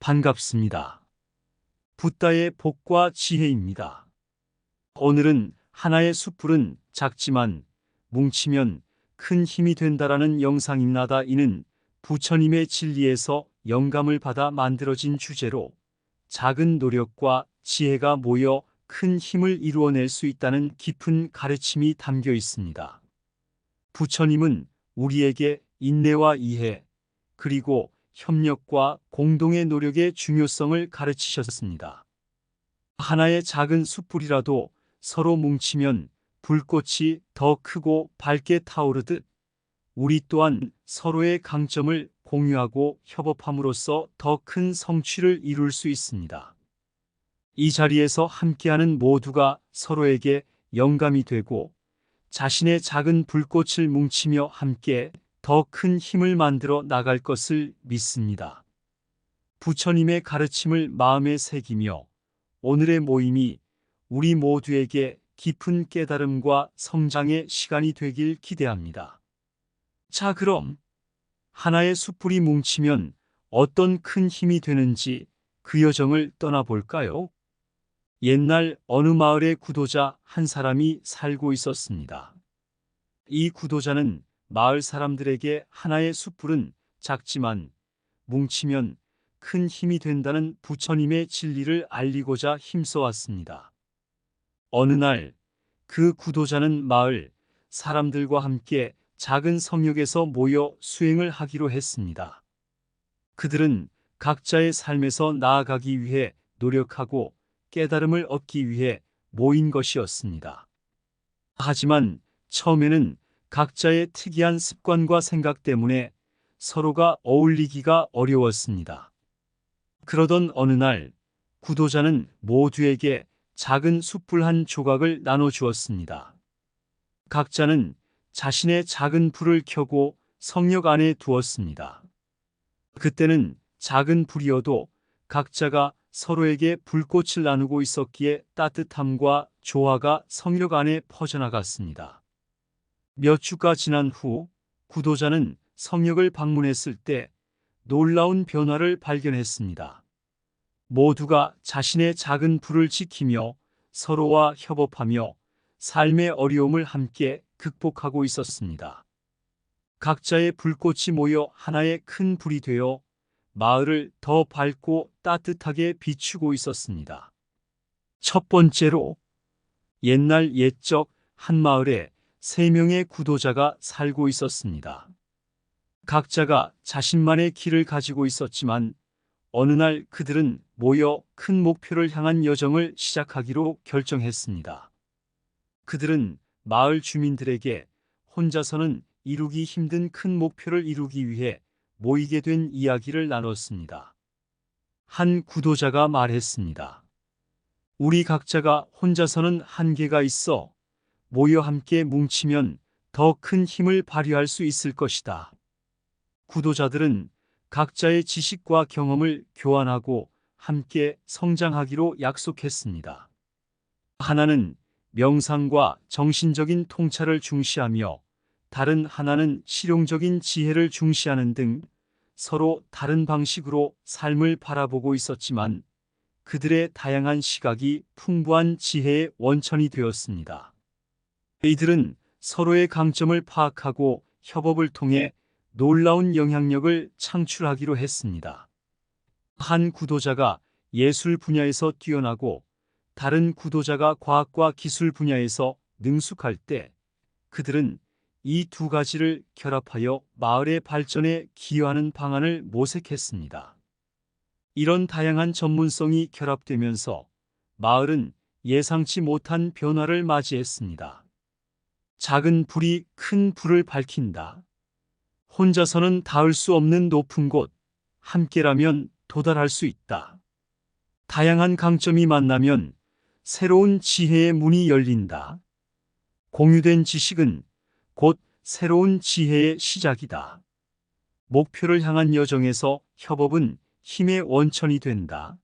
반갑습니다. 붓다의 복과 지혜입니다. 오늘은 하나의 숯불은 작지만 뭉치면 큰 힘이 된다라는 영상입니다. 이는 부처님의 진리에서 영감을 받아 만들어진 주제로 작은 노력과 지혜가 모여 큰 힘을 이루어낼 수 있다는 깊은 가르침이 담겨 있습니다. 부처님은 우리에게 인내와 이해, 그리고 협력과 공동의 노력의 중요성을 가르치셨습니다. 하나의 작은 숯불이라도 서로 뭉치면 불꽃이 더 크고 밝게 타오르듯 우리 또한 서로의 강점을 공유하고 협업함으로써 더 큰 성취를 이룰 수 있습니다. 이 자리에서 함께하는 모두가 서로에게 영감이 되고 자신의 작은 불꽃을 뭉치며 함께 더 큰 힘을 만들어 나갈 것을 믿습니다. 부처님의 가르침을 마음에 새기며 오늘의 모임이 우리 모두에게 깊은 깨달음과 성장의 시간이 되길 기대합니다. 자, 그럼 하나의 숯불이 뭉치면 어떤 큰 힘이 되는지 그 여정을 떠나볼까요? 옛날 어느 마을에 구도자 한 사람이 살고 있었습니다. 이 구도자는 마을 사람들에게 하나의 숯불은 작지만 뭉치면 큰 힘이 된다는 부처님의 진리를 알리고자 힘써왔습니다. 어느 날 그 구도자는 마을 사람들과 함께 작은 성역에서 모여 수행을 하기로 했습니다. 그들은 각자의 삶에서 나아가기 위해 노력하고 깨달음을 얻기 위해 모인 것이었습니다. 하지만 처음에는 각자의 특이한 습관과 생각 때문에 서로가 어울리기가 어려웠습니다. 그러던 어느 날 구도자는 모두에게 작은 숯불 한 조각을 나눠주었습니다. 각자는 자신의 작은 불을 켜고 성역 안에 두었습니다. 그때는 작은 불이어도 각자가 서로에게 불꽃을 나누고 있었기에 따뜻함과 조화가 성역 안에 퍼져나갔습니다. 몇 주가 지난 후 구도자는 성역을 방문했을 때 놀라운 변화를 발견했습니다. 모두가 자신의 작은 불을 지키며 서로와 협업하며 삶의 어려움을 함께 극복하고 있었습니다. 각자의 불꽃이 모여 하나의 큰 불이 되어 마을을 더 밝고 따뜻하게 비추고 있었습니다. 첫 번째로, 옛날 옛적 한 마을에 3명의 구도자가 살고 있었습니다. 각자가 자신만의 길을 가지고 있었지만 어느 날 그들은 모여 큰 목표를 향한 여정을 시작하기로 결정했습니다. 그들은 마을 주민들에게 혼자서는 이루기 힘든 큰 목표를 이루기 위해 모이게 된 이야기를 나눴습니다. 한 구도자가 말했습니다. 우리 각자가 혼자서는 한계가 있어 모여 함께 뭉치면 더 큰 힘을 발휘할 수 있을 것이다. 구도자들은 각자의 지식과 경험을 교환하고 함께 성장하기로 약속했습니다. 하나는 명상과 정신적인 통찰을 중시하며 다른 하나는 실용적인 지혜를 중시하는 등 서로 다른 방식으로 삶을 바라보고 있었지만 그들의 다양한 시각이 풍부한 지혜의 원천이 되었습니다. 이들은 서로의 강점을 파악하고 협업을 통해 놀라운 영향력을 창출하기로 했습니다. 한 구도자가 예술 분야에서 뛰어나고 다른 구도자가 과학과 기술 분야에서 능숙할 때 그들은 이 두 가지를 결합하여 마을의 발전에 기여하는 방안을 모색했습니다. 이런 다양한 전문성이 결합되면서 마을은 예상치 못한 변화를 맞이했습니다. 작은 불이 큰 불을 밝힌다. 혼자서는 닿을 수 없는 높은 곳, 함께라면 도달할 수 있다. 다양한 강점이 만나면 새로운 지혜의 문이 열린다. 공유된 지식은 곧 새로운 지혜의 시작이다. 목표를 향한 여정에서 협업은 힘의 원천이 된다.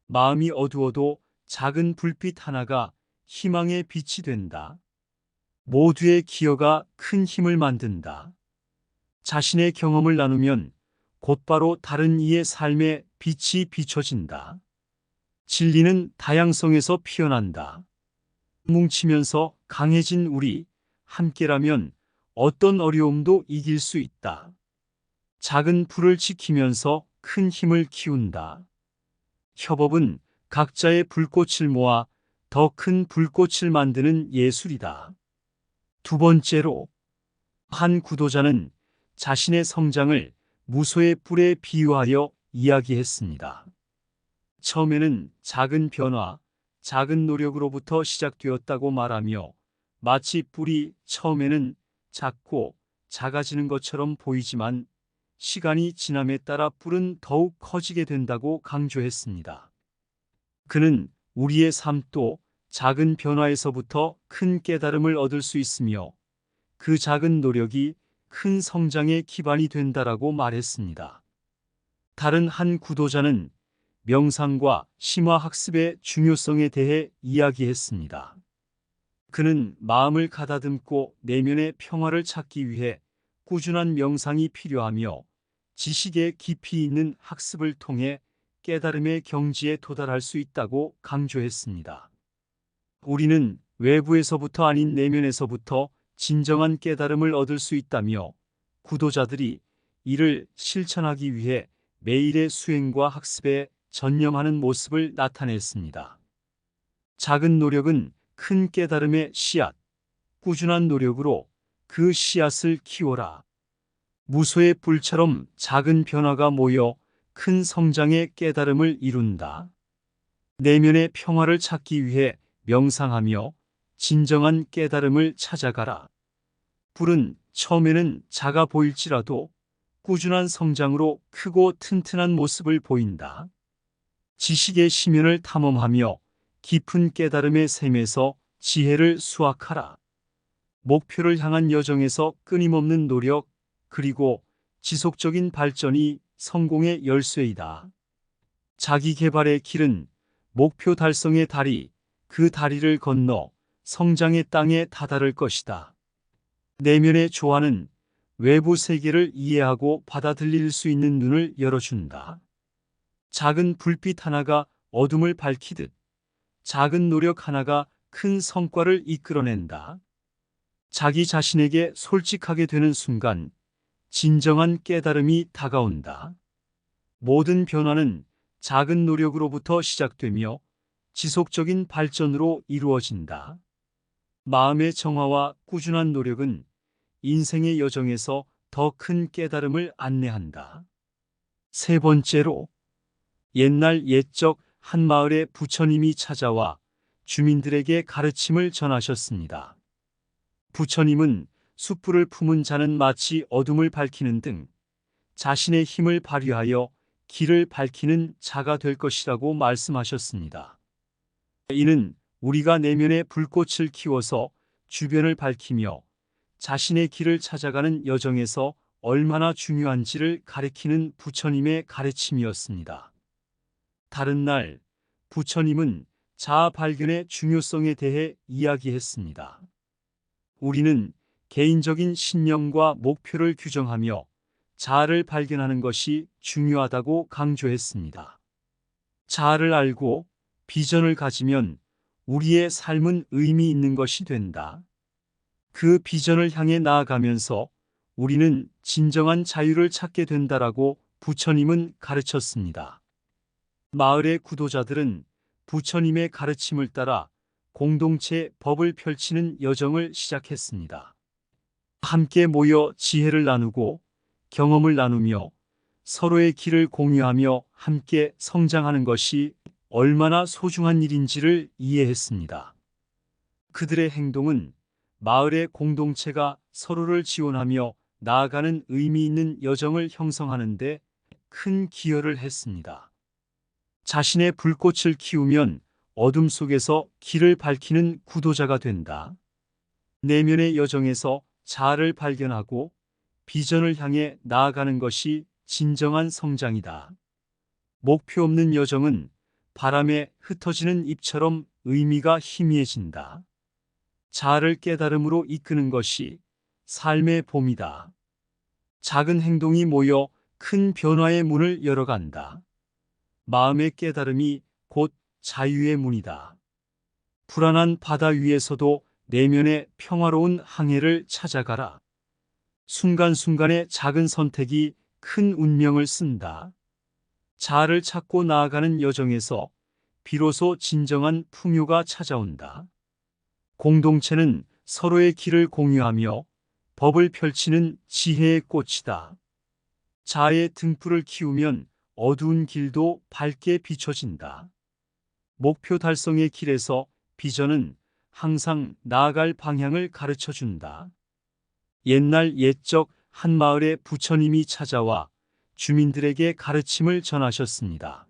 마음이 어두워도 작은 불빛 하나가 희망의 빛이 된다. 모두의 기여가 큰 힘을 만든다. 자신의 경험을 나누면 곧바로 다른 이의 삶에 빛이 비춰진다. 진리는 다양성에서 피어난다. 뭉치면서 강해진 우리, 함께라면 어떤 어려움도 이길 수 있다. 작은 불을 지키면서 큰 힘을 키운다. 협업은 각자의 불꽃을 모아 더 큰 불꽃을 만드는 예술이다. 두 번째로, 한 구도자는 자신의 성장을 무소의 뿔에 비유하여 이야기했습니다. 처음에는 작은 변화, 작은 노력으로부터 시작되었다고 말하며 마치 뿔이 처음에는 작고 작아지는 것처럼 보이지만 시간이 지남에 따라 뿔은 더욱 커지게 된다고 강조했습니다. 그는 우리의 삶도 작은 변화에서부터 큰 깨달음을 얻을 수 있으며 그 작은 노력이 큰 성장의 기반이 된다라고 말했습니다. 다른 한 구도자는 명상과 심화 학습의 중요성에 대해 이야기했습니다. 그는 마음을 가다듬고 내면의 평화를 찾기 위해 꾸준한 명상이 필요하며 지식의 깊이 있는 학습을 통해 깨달음의 경지에 도달할 수 있다고 강조했습니다. 우리는 외부에서부터 아닌 내면에서부터 진정한 깨달음을 얻을 수 있다며 구도자들이 이를 실천하기 위해 매일의 수행과 학습에 전념하는 모습을 나타냈습니다. 작은 노력은 큰 깨달음의 씨앗, 꾸준한 노력으로 그 씨앗을 키워라. 무소의 뿔처럼 작은 변화가 모여 큰 성장의 깨달음을 이룬다. 내면의 평화를 찾기 위해 명상하며 진정한 깨달음을 찾아가라. 뿔은 처음에는 작아 보일지라도 꾸준한 성장으로 크고 튼튼한 모습을 보인다. 지식의 심연을 탐험하며 깊은 깨달음의 샘에서 지혜를 수확하라. 목표를 향한 여정에서 끊임없는 노력, 그리고 지속적인 발전이 성공의 열쇠이다. 자기 개발의 길은 목표 달성의 다리, 그 다리를 건너 성장의 땅에 다다를 것이다. 내면의 조화는 외부 세계를 이해하고 받아들일 수 있는 눈을 열어준다. 작은 불빛 하나가 어둠을 밝히듯 작은 노력 하나가 큰 성과를 이끌어낸다. 자기 자신에게 솔직하게 되는 순간 진정한 깨달음이 다가온다. 모든 변화는 작은 노력으로부터 시작되며 지속적인 발전으로 이루어진다. 마음의 정화와 꾸준한 노력은 인생의 여정에서 더 큰 깨달음을 안내한다. 세 번째로, 옛날 옛적 한 마을에 부처님이 찾아와 주민들에게 가르침을 전하셨습니다. 부처님은 숯불을 품은 자는 마치 어둠을 밝히는 등 자신의 힘을 발휘하여 길을 밝히는 자가 될 것이라고 말씀하셨습니다. 이는 우리가 내면의 불꽃을 키워서 주변을 밝히며 자신의 길을 찾아가는 여정에서 얼마나 중요한지를 가리키는 부처님의 가르침이었습니다. 다른 날, 부처님은 자아 발견의 중요성에 대해 이야기했습니다. 우리는 개인적인 신념과 목표를 규정하며 자아를 발견하는 것이 중요하다고 강조했습니다. 자아를 알고 비전을 가지면 우리의 삶은 의미 있는 것이 된다. 그 비전을 향해 나아가면서 우리는 진정한 자유를 찾게 된다라고 부처님은 가르쳤습니다. 마을의 구도자들은 부처님의 가르침을 따라 공동체 법을 펼치는 여정을 시작했습니다. 함께 모여 지혜를 나누고 경험을 나누며 서로의 길을 공유하며 함께 성장하는 것이 얼마나 소중한 일인지를 이해했습니다. 그들의 행동은 마을의 공동체가 서로를 지원하며 나아가는 의미 있는 여정을 형성하는 데 큰 기여를 했습니다. 자신의 불꽃을 키우면 어둠 속에서 길을 밝히는 구도자가 된다. 내면의 여정에서 자아를 발견하고 비전을 향해 나아가는 것이 진정한 성장이다. 목표 없는 여정은 바람에 흩어지는 잎처럼 의미가 희미해진다. 자아를 깨달음으로 이끄는 것이 삶의 봄이다. 작은 행동이 모여 큰 변화의 문을 열어간다. 마음의 깨달음이 곧 자유의 문이다. 불안한 바다 위에서도 내면의 평화로운 항해를 찾아가라. 순간순간의 작은 선택이 큰 운명을 쓴다. 자아를 찾고 나아가는 여정에서 비로소 진정한 풍요가 찾아온다. 공동체는 서로의 길을 공유하며 법을 펼치는 지혜의 꽃이다. 자아의 등불을 키우면 어두운 길도 밝게 비춰진다. 목표 달성의 길에서 비전은 항상 나아갈 방향을 가르쳐 준다. 옛날 옛적 한 마을에 부처님이 찾아와 주민들에게 가르침을 전하셨습니다.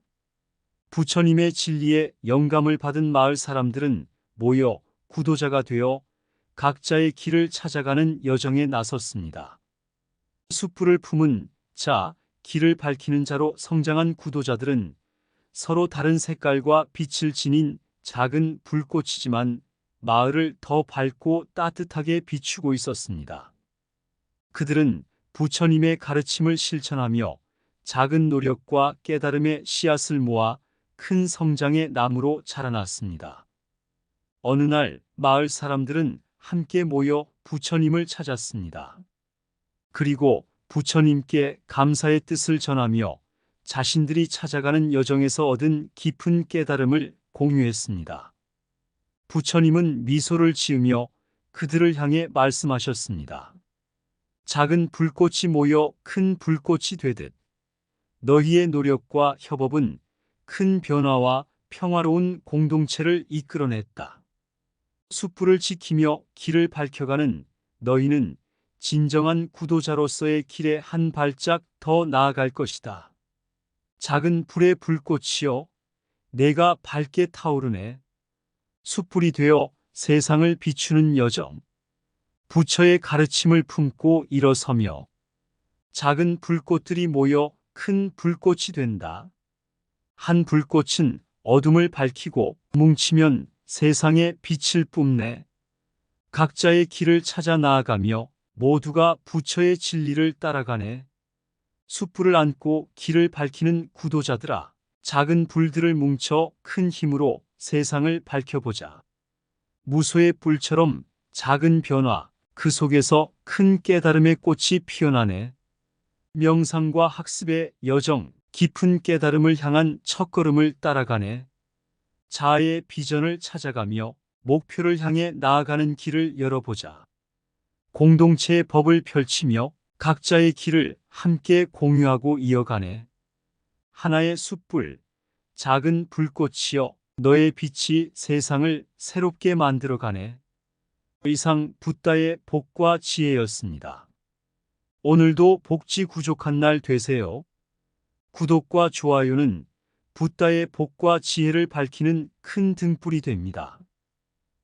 부처님의 진리에 영감을 받은 마을 사람들은 모여 구도자가 되어 각자의 길을 찾아가는 여정에 나섰습니다. 숯불을 품은 자, 길을 밝히는 자로 성장한 구도자들은 서로 다른 색깔과 빛을 지닌 작은 불꽃이지만 마을을 더 밝고 따뜻하게 비추고 있었습니다. 그들은 부처님의 가르침을 실천하며 작은 노력과 깨달음의 씨앗을 모아 큰 성장의 나무로 자라났습니다. 어느 날 마을 사람들은 함께 모여 부처님을 찾았습니다. 그리고 부처님께 감사의 뜻을 전하며 자신들이 찾아가는 여정에서 얻은 깊은 깨달음을 공유했습니다. 부처님은 미소를 지으며 그들을 향해 말씀하셨습니다. 작은 불꽃이 모여 큰 불꽃이 되듯 너희의 노력과 협업은 큰 변화와 평화로운 공동체를 이끌어냈다. 숯불을 지키며 길을 밝혀가는 너희는 진정한 구도자로서의 길에 한 발짝 더 나아갈 것이다. 작은 불의 불꽃이여, 내가 밝게 타오르네. 숯불이 되어 세상을 비추는 여정. 부처의 가르침을 품고 일어서며 작은 불꽃들이 모여 큰 불꽃이 된다. 한 불꽃은 어둠을 밝히고 뭉치면 세상에 빛을 뿜네. 각자의 길을 찾아 나아가며 모두가 부처의 진리를 따라가네. 숯불을 안고 길을 밝히는 구도자들아, 작은 불들을 뭉쳐 큰 힘으로 세상을 밝혀보자. 무소의 불처럼 작은 변화, 그 속에서 큰 깨달음의 꽃이 피어나네. 명상과 학습의 여정, 깊은 깨달음을 향한 첫걸음을 따라가네. 자아의 비전을 찾아가며 목표를 향해 나아가는 길을 열어보자. 공동체의 법을 펼치며 각자의 길을 함께 공유하고 이어가네. 하나의 숯불, 작은 불꽃이여, 너의 빛이 세상을 새롭게 만들어가네. 이상 붓다의 복과 지혜였습니다. 오늘도 복지 구족한 날 되세요. 구독과 좋아요는 붓다의 복과 지혜를 밝히는 큰 등불이 됩니다.